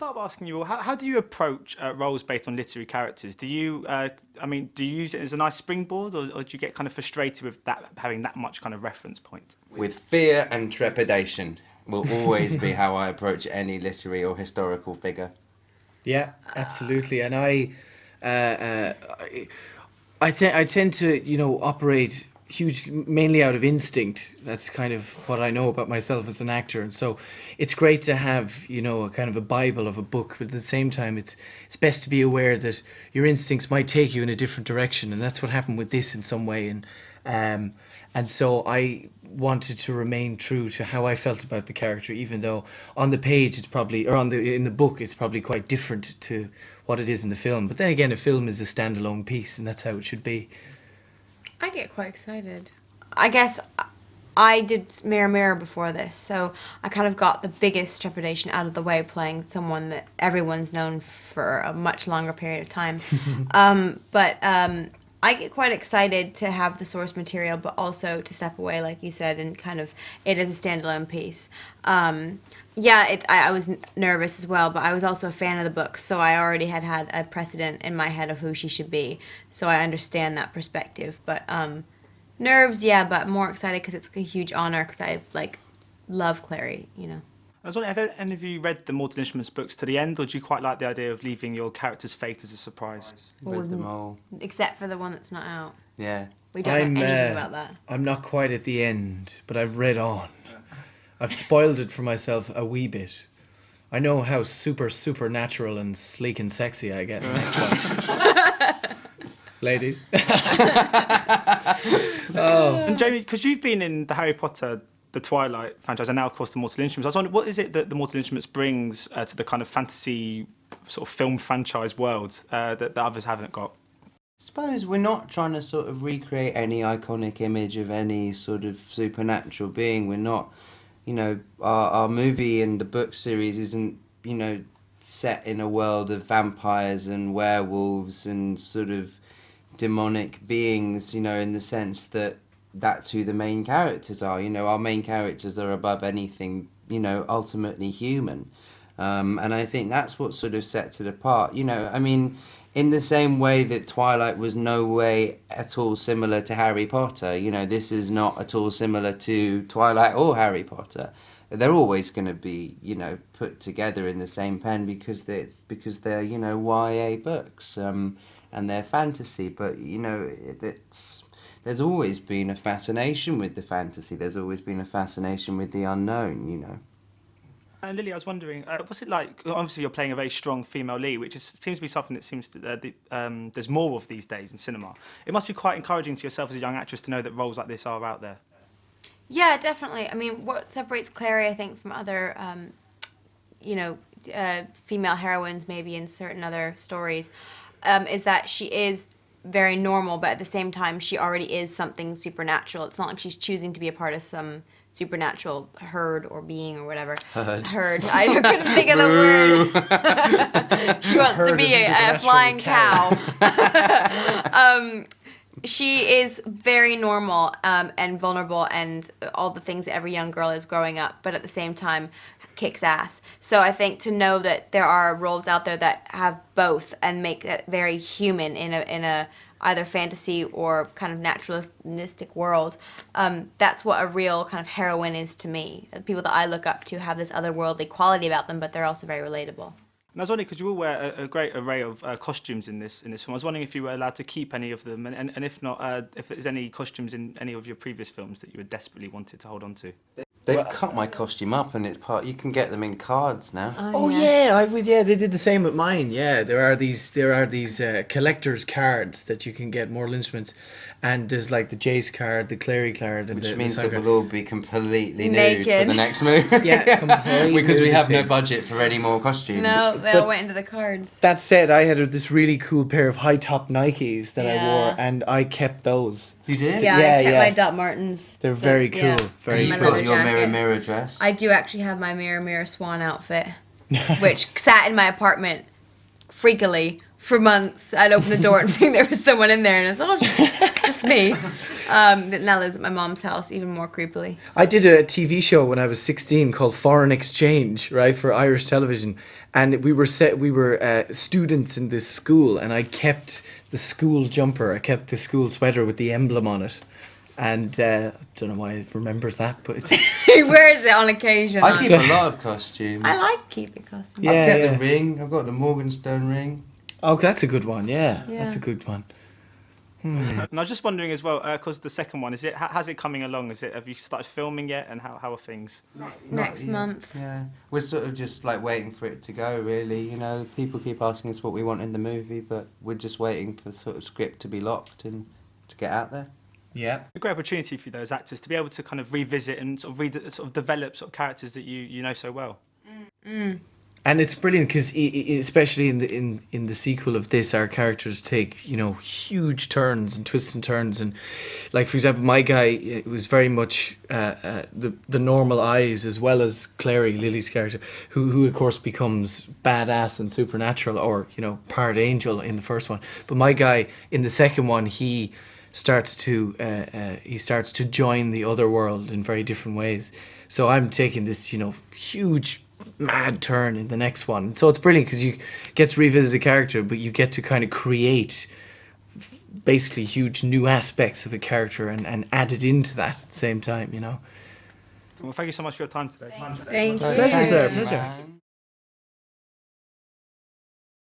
start by asking you all, how do you approach roles based on literary characters? Do you, do you use it as a nice springboard, or do you get kind of frustrated with that having that much kind of reference point? With fear and trepidation will always be how I approach any literary or historical figure. Yeah, absolutely. And I tend to, operate mainly out of instinct. That's kind of what I know about myself as an actor. And so it's great to have, a kind of a Bible of a book, but at the same time, it's best to be aware that your instincts might take you in a different direction. And that's what happened with this in some way. And so I wanted to remain true to how I felt about the character, even though on the page it's probably, or in the book, it's probably quite different to what it is in the film. But then again, a film is a standalone piece, and that's how it should be. I get quite excited. I guess I did Mirror Mirror before this, so I kind of got the biggest trepidation out of the way playing someone that everyone's known for a much longer period of time. But I get quite excited to have the source material, but also to step away, like you said, and kind of it as a standalone piece. I was nervous as well, but I was also a fan of the book, so I already had a precedent in my head of who she should be, so I understand that perspective. But nerves, yeah, but more excited because it's a huge honor, because I love Clary, I was wondering, have any of you read the Mortal Instruments books to the end, or do you quite like the idea of leaving your character's fate as a surprise? Read them all. Except for the one that's not out. Yeah. We don't know anything about that. I'm not quite at the end, but I've read on. I've spoiled it for myself a wee bit. I know how supernatural and sleek and sexy I get in the next one. Ladies. And Jamie, because you've been in the Harry Potter, the Twilight franchise, and now, of course, the Mortal Instruments, I was wondering, what is it that the Mortal Instruments brings to the kind of fantasy sort of film franchise world that the others haven't got? I suppose we're not trying to sort of recreate any iconic image of any sort of supernatural being. We're not, our movie and the book series isn't, set in a world of vampires and werewolves and sort of demonic beings, in the sense that that's who the main characters are. Our main characters are above anything, ultimately human. And I think that's what sort of sets it apart. In the same way that Twilight was no way at all similar to Harry Potter, this is not at all similar to Twilight or Harry Potter. They're always going to be, put together in the same pen because they're YA books, and they're fantasy. But, there's always been a fascination with the fantasy. There's always been a fascination with the unknown, And Lily, I was wondering, what's it like? Obviously, you're playing a very strong female lead, which seems to be something that seems to, there's more of these days in cinema. It must be quite encouraging to yourself as a young actress to know that roles like this are out there. Yeah, definitely. I mean, what separates Clary, I think, from other, female heroines maybe in certain other stories, is that she is very normal, but at the same time, she already is something supernatural. It's not like she's choosing to be a part of some supernatural herd or being or whatever. Herd. I couldn't think of the word. She wants to be a flying cow. She is very normal and vulnerable and all the things that every young girl is growing up, but at the same time kicks ass. So I think to know that there are roles out there that have both and make it very human in a either fantasy or kind of naturalistic world, that's what a real kind of heroine is to me. People that I look up to have this otherworldly quality about them, but they're also very relatable. And I was wondering, because you all wear a great array of costumes in this film, I was wondering if you were allowed to keep any of them, and if not, if there's any costumes in any of your previous films that you had desperately wanted to hold on to. They've cut my costume up, and it's part. You can get them in cards now. They did the same with mine. Yeah, there are these collector's cards that you can get Mortal Instruments, and there's like the Jace card, the Clary card, and which means the that we'll all be completely naked nude for the next movie. Yeah, completely because we have no budget for any more costumes. No, they all went into the cards. That said, I had this really cool pair of high top Nikes that I wore, and I kept those. You did? Yeah, I kept my Doc Martens. They're very cool. Yeah. Very you cool. got your Mirror Mirror dress. I do actually have my Mirror Mirror Swan outfit, which sat in my apartment freakily for months. I'd open the door and think there was someone in there, and it's just me. That now lives at my mom's house, even more creepily. I did a TV show when I was 16 called Foreign Exchange, right, for Irish television, and we were students in this school, and I kept the school jumper, I kept the school sweater with the emblem on it, and I don't know why I remember that, but it's He wears it on occasion. I keep a lot of costumes. I like keeping costumes. Yeah. I've kept the ring. I've got the Morgenstern ring. oh, that's a good one. Yeah, Yeah. that's a good one. And I was just wondering as well, because the second one, how's it coming along? Have you started filming yet, and how are things? Next Yeah, month. Yeah, we're sort of just like waiting for it to go. Really, you know, people keep asking us what we want in the movie, but we're just waiting for sort of script to be locked and to get out there. Yeah. A great opportunity for those actors to be able to kind of revisit and sort of develop sort of characters that you know so well. And it's brilliant because, especially in the sequel of this, our characters take huge turns and twists and turns, and like for example, my guy, it was very much the normal eyes as well as Clary, Lily's character, who of course becomes badass and supernatural, or part angel in the first one. But my guy in the second one, he starts to join the other world in very different ways. So I'm taking this huge mad turn in the next one. So it's brilliant because you get to revisit a character, but you get to kind of create basically huge new aspects of a character and add it into that at the same time. Well, thank you so much for your time today. Thank you. Pleasure, sir. Thank you, Pleasure. man.